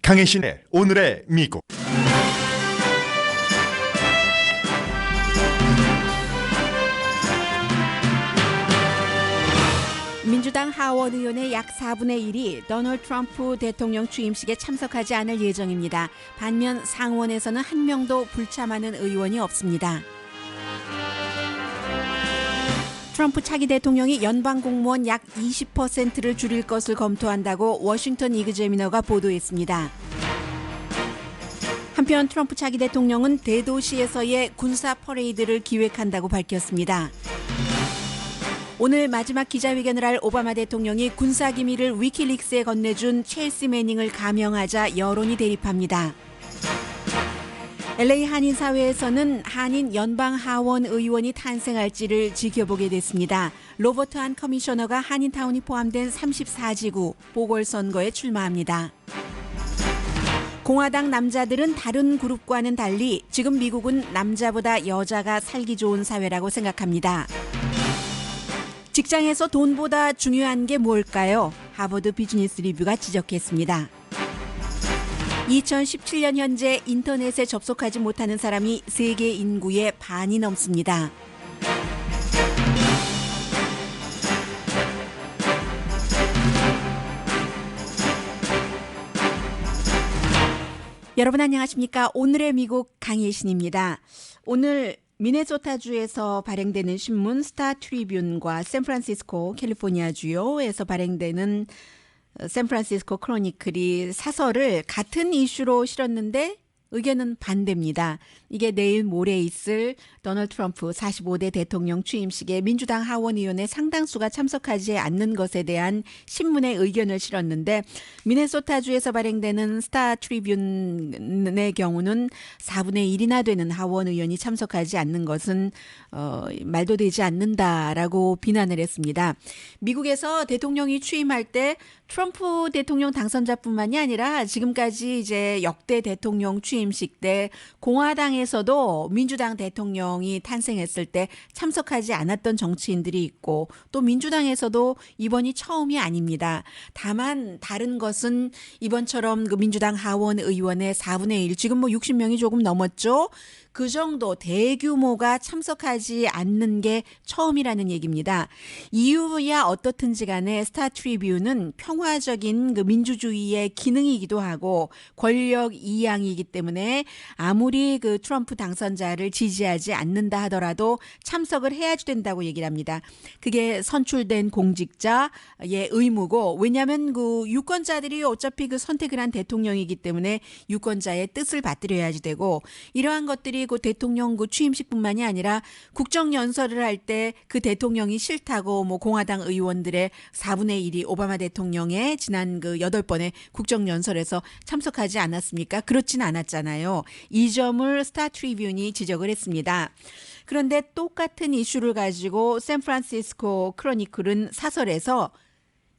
강혜신의 오늘의 미국. 민주당 하원 의원의 약 4분의 1이 도널드 트럼프 대통령 취임식에 참석하지 않을 예정입니다. 반면 상원에서는 한 명도 불참하는 의원이 없습니다. 트럼프 차기 대통령이 연방 공무원 약 20%를 줄일 것을 검토한다고 워싱턴 이그제미너가 보도했습니다. 한편 트럼프 차기 대통령은 대도시에서의 군사 퍼레이드를 기획한다고 밝혔습니다. 오늘 마지막 기자회견을 할 오바마 대통령이 군사기밀을 위키릭스에 건네준 첼시 매닝을 감형하자 여론이 대립합니다. LA 한인사회에서는 한인 연방 하원 의원이 탄생할지를 지켜보게 됐습니다. 로버트 한 커미셔너가 한인타운이 포함된 34지구 보궐선거에 출마합니다. 공화당 남자들은 다른 그룹과는 달리 지금 미국은 남자보다 여자가 살기 좋은 사회라고 생각합니다. 직장에서 돈보다 중요한 게 뭘까요? 하버드 비즈니스 리뷰가 지적했습니다. 2017년 현재 인터넷에 접속하지 못하는 사람이 세계 인구의 반이 넘습니다. 여러분 안녕하십니까? 오늘의 미국 강혜신입니다. 오늘 미네소타주에서 발행되는 신문 스타 트리뷴과 샌프란시스코 캘리포니아주요에서 발행되는 샌프란시스코 크로니클이 사설을 같은 이슈로 실었는데 의견은 반대입니다. 이게 내일 모레 있을 도널드 트럼프 45대 대통령 취임식에 민주당 하원의원의 상당수가 참석하지 않는 것에 대한 신문의 의견을 실었는데 미네소타주에서 발행되는 스타 트리뷴의 경우는 4분의 1이나 되는 하원의원이 참석하지 않는 것은 말도 되지 않는다라고 비난을 했습니다. 미국에서 대통령이 취임할 때 트럼프 대통령 당선자뿐만이 아니라 지금까지 이제 역대 대통령 취임식 때 공화당에서도 민주당 대통령이 탄생했을 때 참석하지 않았던 정치인들이 있고 또 민주당에서도 이번이 처음이 아닙니다. 다만 다른 것은 이번처럼 그 민주당 하원 의원의 4분의 1, 지금 뭐 60명이 조금 넘었죠. 그 정도 대규모가 참석하지 않는 게 처음이라는 얘기입니다. 이유야 어떻든지 간에 스타 트리뷴은 평화적인 그 민주주의의 기능이기도 하고 권력 이양이기 때문에 아무리 그 트럼프 당선자를 지지하지 않는다 하더라도 참석을 해야지 된다고 얘기를 합니다. 그게 선출된 공직자의 의무고, 왜냐하면 그 유권자들이 어차피 그 선택을 한 대통령이기 때문에 유권자의 뜻을 받들어야지 되고, 이러한 것들이 그 대통령 그 취임식뿐만이 아니라 국정연설을 할 때 그 대통령이 싫다고 뭐 공화당 의원들의 4분의 1이 오바마 대통령의 지난 그 8번의 국정연설에서 참석하지 않았습니까? 그렇진 않았잖아요. 이 점을 스타 트리뷴이 지적을 했습니다. 그런데 똑같은 이슈를 가지고 샌프란시스코 크로니클은 사설에서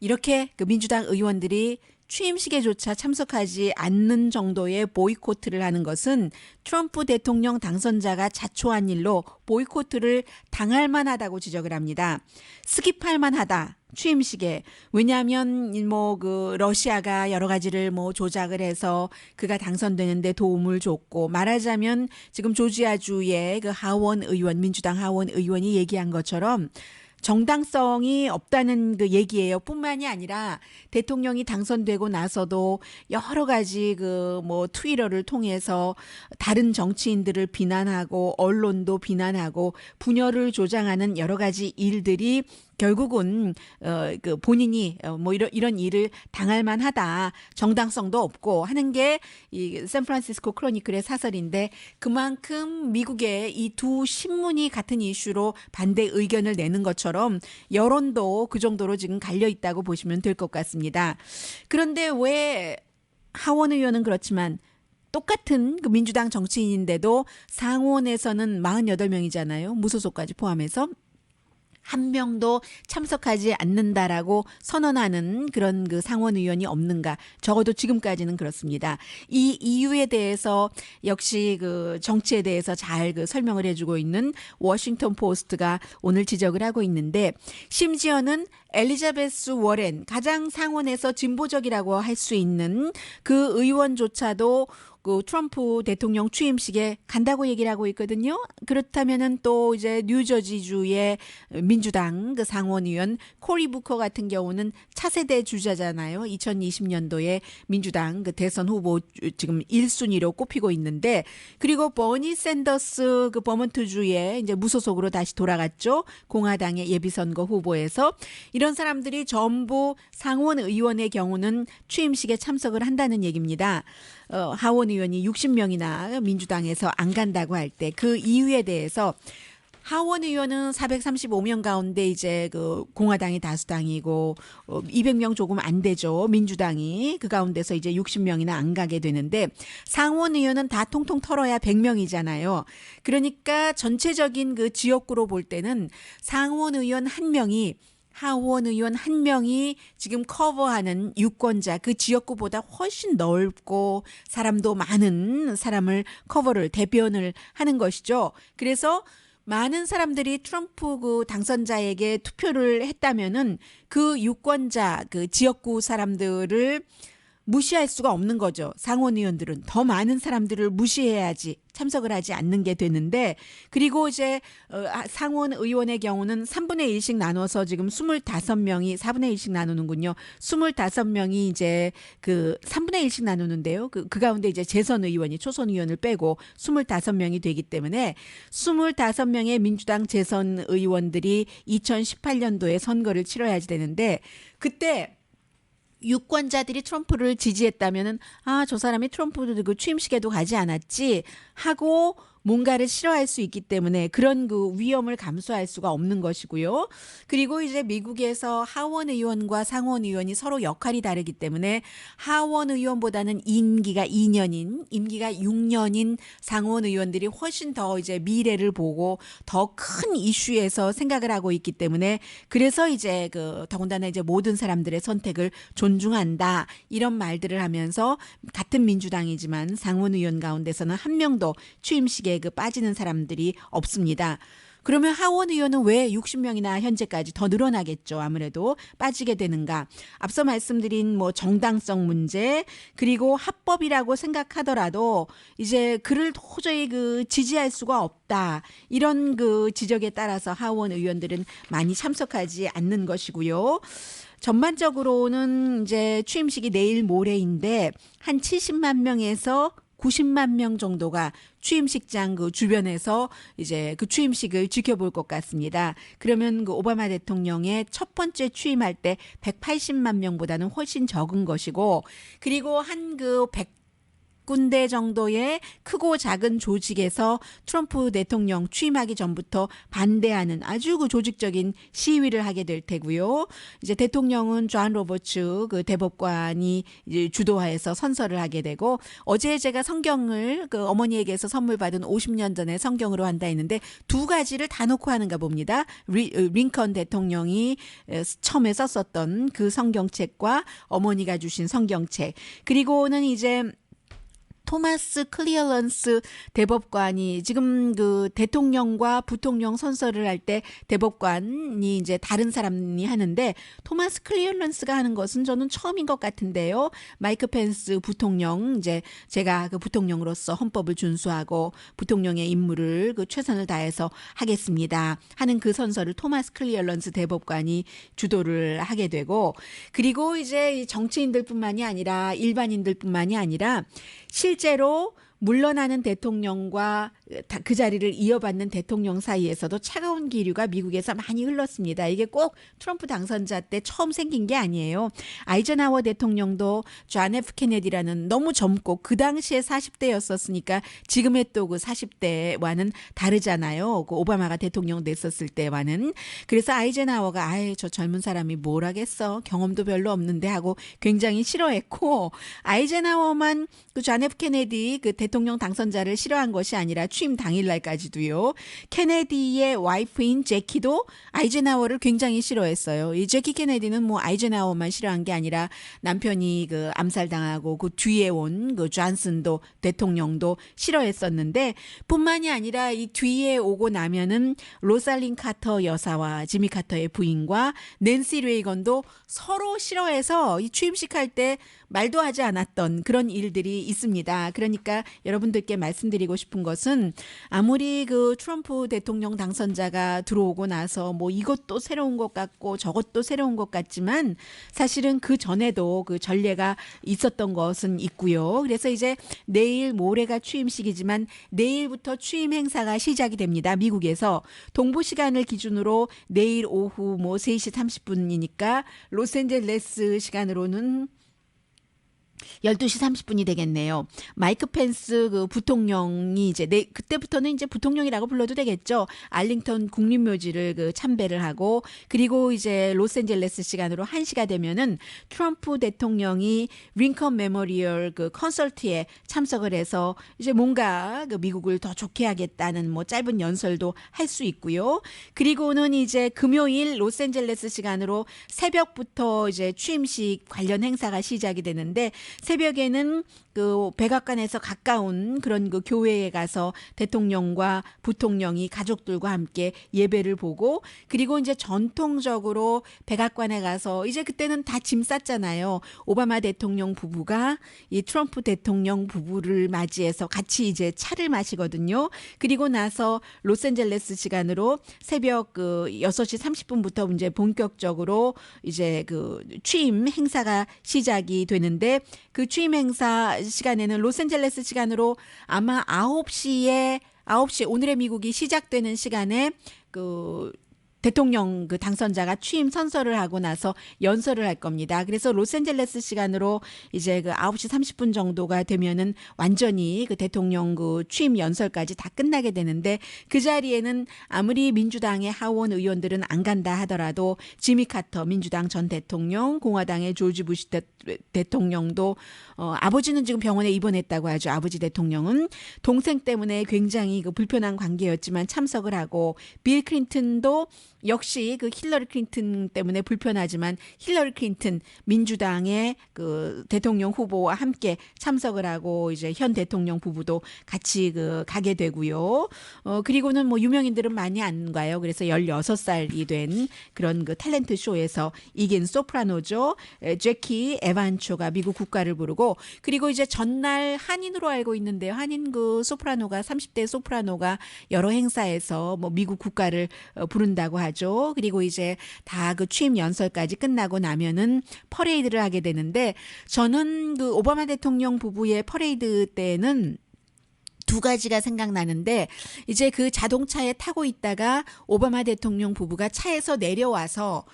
이렇게 그 민주당 의원들이 취임식에조차 참석하지 않는 정도의 보이콧을 하는 것은 트럼프 대통령 당선자가 자초한 일로 보이콧을 당할 만하다고 지적을 합니다. 스킵할 만하다. 취임식에. 왜냐하면 뭐 그 러시아가 여러 가지를 뭐 조작을 해서 그가 당선되는데 도움을 줬고, 말하자면 지금 조지아주의 그 하원 의원, 민주당 하원 의원이 얘기한 것처럼 정당성이 없다는 그 얘기예요. 뿐만이 아니라 대통령이 당선되고 나서도 여러 가지 그 뭐 트위터를 통해서 다른 정치인들을 비난하고 언론도 비난하고 분열을 조장하는 여러 가지 일들이 결국은 그 본인이 뭐 이런 일을 당할 만하다, 정당성도 없고 하는 게 이 샌프란시스코 크로니클의 사설인데, 그만큼 미국의 이 두 신문이 같은 이슈로 반대 의견을 내는 것처럼 여론도 그 정도로 지금 갈려 있다고 보시면 될 것 같습니다. 그런데 왜 하원 의원은 그렇지만 똑같은 그 민주당 정치인인데도 상원에서는 48명이잖아요. 무소속까지 포함해서. 한 명도 참석하지 않는다라고 선언하는 그런 그 상원 의원이 없는가? 적어도 지금까지는 그렇습니다. 이 이유에 대해서 역시 그 정치에 대해서 잘 그 설명을 해주고 있는 워싱턴 포스트가 오늘 지적을 하고 있는데, 심지어는 엘리자베스 워렌, 가장 상원에서 진보적이라고 할 수 있는 그 의원조차도 그 트럼프 대통령 취임식에 간다고 얘기를 하고 있거든요. 그렇다면은 또 이제 뉴저지주의 민주당 그 상원의원 코리 부커 같은 경우는 차세대 주자잖아요. 2020년도에 민주당 그 대선 후보 지금 1순위로 꼽히고 있는데, 그리고 버니 샌더스 그 버몬트주의 이제 무소속으로 다시 돌아갔죠. 공화당의 예비선거 후보에서. 이런 사람들이 전부 상원 의원의 경우는 취임식에 참석을 한다는 얘기입니다. 하원 의원이 60명이나 민주당에서 안 간다고 할 때 그 이유에 대해서, 하원 의원은 435명 가운데 이제 그 공화당이 다수당이고 200명 조금 안 되죠. 민주당이 그 가운데서 이제 60명이나 안 가게 되는데, 상원 의원은 다 통통 털어야 100명이잖아요. 그러니까 전체적인 그 지역구로 볼 때는 상원 의원 한 명이, 하원 의원 한 명이 지금 커버하는 유권자 그 지역구보다 훨씬 넓고 사람도 많은 사람을 커버를, 대변을 하는 것이죠. 그래서 많은 사람들이 트럼프 그 당선자에게 투표를 했다면은 그 유권자 그 지역구 사람들을 무시할 수가 없는 거죠. 상원 의원들은 더 많은 사람들을 무시해야지 참석을 하지 않는 게 되는데, 그리고 이제 상원 의원의 경우는 3분의 1씩 나눠서 지금 25명이 4분의 1씩 나누는군요. 25명이 이제 그 3분의 1씩 나누는데요. 그 가운데 이제 재선 의원이, 초선 의원을 빼고 25명이 되기 때문에 25명의 민주당 재선 의원들이 2018년도에 선거를 치러야지 되는데, 그때 유권자들이 트럼프를 지지했다면은 저 사람이 트럼프 그 취임식에도 가지 않았지 하고 뭔가를 싫어할 수 있기 때문에 그런 그 위험을 감수할 수가 없는 것이고요. 그리고 이제 미국에서 하원 의원과 상원 의원이 서로 역할이 다르기 때문에 하원 의원보다는 임기가 2년인, 임기가 6년인 상원 의원들이 훨씬 더 이제 미래를 보고 더 큰 이슈에서 생각을 하고 있기 때문에, 그래서 이제 그 더군다나 이제 모든 사람들의 선택을 존중한다 이런 말들을 하면서, 같은 민주당이지만 상원 의원 가운데서는 한 명도 취임식에 그 빠지는 사람들이 없습니다. 그러면 하원 의원은 왜 60명이나 현재까지 더 늘어나겠죠. 아무래도 빠지게 되는가. 앞서 말씀드린 뭐 정당성 문제, 그리고 합법이라고 생각하더라도 이제 그를 도저히 그 지지할 수가 없다. 이런 그 지적에 따라서 하원 의원들은 많이 참석하지 않는 것이고요. 전반적으로는 이제 취임식이 내일 모레인데 한 70만 명에서 90만 명 정도가 취임식장 그 주변에서 이제 그 취임식을 지켜볼 것 같습니다. 그러면 그 오바마 대통령의 첫 번째 취임할 때 180만 명보다는 훨씬 적은 것이고, 그리고 한 그 100군데 정도의 크고 작은 조직에서 트럼프 대통령 취임하기 전부터 반대하는 아주 그 조직적인 시위를 하게 될 테고요. 이제 대통령은 존 로버츠 그 대법관이 이제 주도하여서 선서를 하게 되고, 어제 제가 성경을 그 어머니에게서 선물 받은 50년 전에 성경으로 한다 했는데 두 가지를 다 놓고 하는가 봅니다. 링컨 대통령이 처음에 썼었던 그 성경책과 어머니가 주신 성경책, 그리고는 이제 토마스 클리어런스 대법관이 지금 그 대통령과 부통령 선서를 할 때 대법관이 이제 다른 사람이 하는데, 토마스 클리어런스가 하는 것은 저는 처음인 것 같은데요. 마이크 펜스 부통령, 이제 제가 그 부통령으로서 헌법을 준수하고 부통령의 임무를 그 최선을 다해서 하겠습니다 하는 그 선서를 토마스 클리어런스 대법관이 주도를 하게 되고, 그리고 이제 정치인들뿐만이 아니라 일반인들뿐만이 아니라 실제로 물러나는 대통령과 그 자리를 이어받는 대통령 사이에서도 차가운 기류가 미국에서 많이 흘렀습니다. 이게 꼭 트럼프 당선자 때 처음 생긴 게 아니에요. 아이젠하워 대통령도 존 F 케네디라는, 너무 젊고 그 당시에 40대였었으니까 지금의 또 그 40대와는 다르잖아요. 그 오바마가 대통령 됐었을 때와는. 그래서 아이젠하워가 저 젊은 사람이 뭘 하겠어, 경험도 별로 없는데 하고 굉장히 싫어했고, 아이젠하워만 그 존 F 케네디 그 대통령 당선자를 싫어한 것이 아니라 취임 당일날까지도요. 케네디의 와이프인 제키도 아이젠하워를 굉장히 싫어했어요. 이 제키 케네디는 뭐 아이젠하워만 싫어한 게 아니라 남편이 그 암살당하고 그 뒤에 온 그 존슨도 대통령도 싫어했었는데 뿐만이 아니라 이 뒤에 오고 나면은 로살린 카터 여사와 지미 카터의 부인과 낸시 레이건도 서로 싫어해서 이 취임식 할 때 말도 하지 않았던 그런 일들이 있습니다. 그러니까 여러분들께 말씀드리고 싶은 것은 아무리 그 트럼프 대통령 당선자가 들어오고 나서 뭐 이것도 새로운 것 같고 저것도 새로운 것 같지만 사실은 그 전에도 그 전례가 있었던 것은 있고요. 그래서 이제 내일 모레가 취임식이지만 내일부터 취임 행사가 시작이 됩니다. 미국에서 동부 시간을 기준으로 내일 오후 뭐 3시 30분이니까 로스앤젤레스 시간으로는 12시 30분이 되겠네요. 마이크 펜스 그 부통령이 이제 그때부터는 이제 부통령이라고 불러도 되겠죠. 알링턴 국립묘지를 그 참배를 하고 그리고 이제 로스앤젤레스 시간으로 1시가 되면은 트럼프 대통령이 링컨 메모리얼 그 콘서트에 참석을 해서 이제 뭔가 그 미국을 더 좋게 하겠다는 뭐 짧은 연설도 할 수 있고요. 그리고는 이제 금요일 로스앤젤레스 시간으로 새벽부터 이제 취임식 관련 행사가 시작이 되는데 새벽에는 그 백악관에서 가까운 그런 그 교회에 가서 대통령과 부통령이 가족들과 함께 예배를 보고 그리고 이제 전통적으로 백악관에 가서 이제 그때는 다 짐 쌌잖아요. 오바마 대통령 부부가 이 트럼프 대통령 부부를 맞이해서 같이 이제 차를 마시거든요. 그리고 나서 로스앤젤레스 시간으로 새벽 그 6시 30분부터 이제 본격적으로 이제 그 취임 행사가 시작이 되는데 그 취임 행사 시간에는 로스앤젤레스 시간으로 아마 9시에 오늘의 미국이 시작되는 시간에 그 대통령 그 당선자가 취임 선서를 하고 나서 연설을 할 겁니다. 그래서 로스앤젤레스 시간으로 이제 그 9시 30분 정도가 되면은 완전히 그 대통령 그 취임 연설까지 다 끝나게 되는데 그 자리에는 아무리 민주당의 하원 의원들은 안 간다 하더라도 지미 카터 민주당 전 대통령, 공화당의 조지 부시 대통령도 아버지는 지금 병원에 입원했다고 하죠. 아버지 대통령은 동생 때문에 굉장히 그 불편한 관계였지만 참석을 하고 빌 클린턴도 역시 그 힐러리 클린턴 때문에 불편하지만 힐러리 클린턴 민주당의 그 대통령 후보와 함께 참석을 하고 이제 현 대통령 부부도 같이 그 가게 되고요. 그리고는 뭐 유명인들은 많이 안 가요. 그래서 16살이 된 그런 그 탤런트 쇼에서 이긴 소프라노죠. 제키 에반초가 미국 국가를 부르고 그리고 이제 전날 한인으로 알고 있는데요. 한인 그 소프라노가 30대 소프라노가 여러 행사에서 뭐 미국 국가를 부른다고 하죠. 그리고 이제 다 그 취임 연설까지 끝나고 나면은 퍼레이드를 하게 되는데 저는 그 오바마 대통령 부부의 퍼레이드 때는 두 가지가 생각나는데 이제 그 자동차에 타고 있다가 오바마 대통령 부부가 차에서 내려와서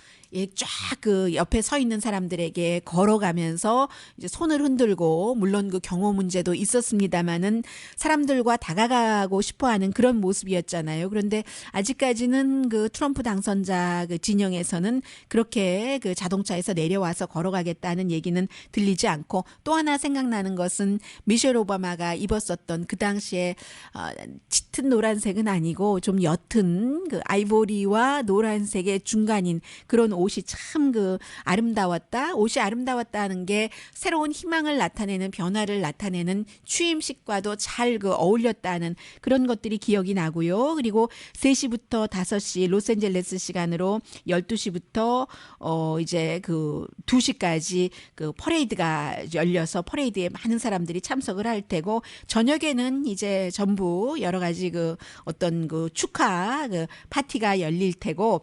쫙 그 옆에 서 있는 사람들에게 걸어가면서 이제 손을 흔들고 물론 그 경호 문제도 있었습니다만은 사람들과 다가가고 싶어하는 그런 모습이었잖아요. 그런데 아직까지는 그 트럼프 당선자 그 진영에서는 그렇게 그 자동차에서 내려와서 걸어가겠다는 얘기는 들리지 않고 또 하나 생각나는 것은 미셸 오바마가 입었었던 그 당시에 짙은 노란색은 아니고 좀 옅은 그 아이보리와 노란색의 중간인 그런 옷이 참 그 아름다웠다. 옷이 아름다웠다 하는 게 새로운 희망을 나타내는 변화를 나타내는 취임식과도 잘 그 어울렸다는 그런 것들이 기억이 나고요. 그리고 3시부터 5시 로스앤젤레스 시간으로 12시부터 이제 그 2시까지 그 퍼레이드가 열려서 퍼레이드에 많은 사람들이 참석을 할 테고 저녁에는 이제 전부 여러 가지 그 어떤 그 축하 그 파티가 열릴 테고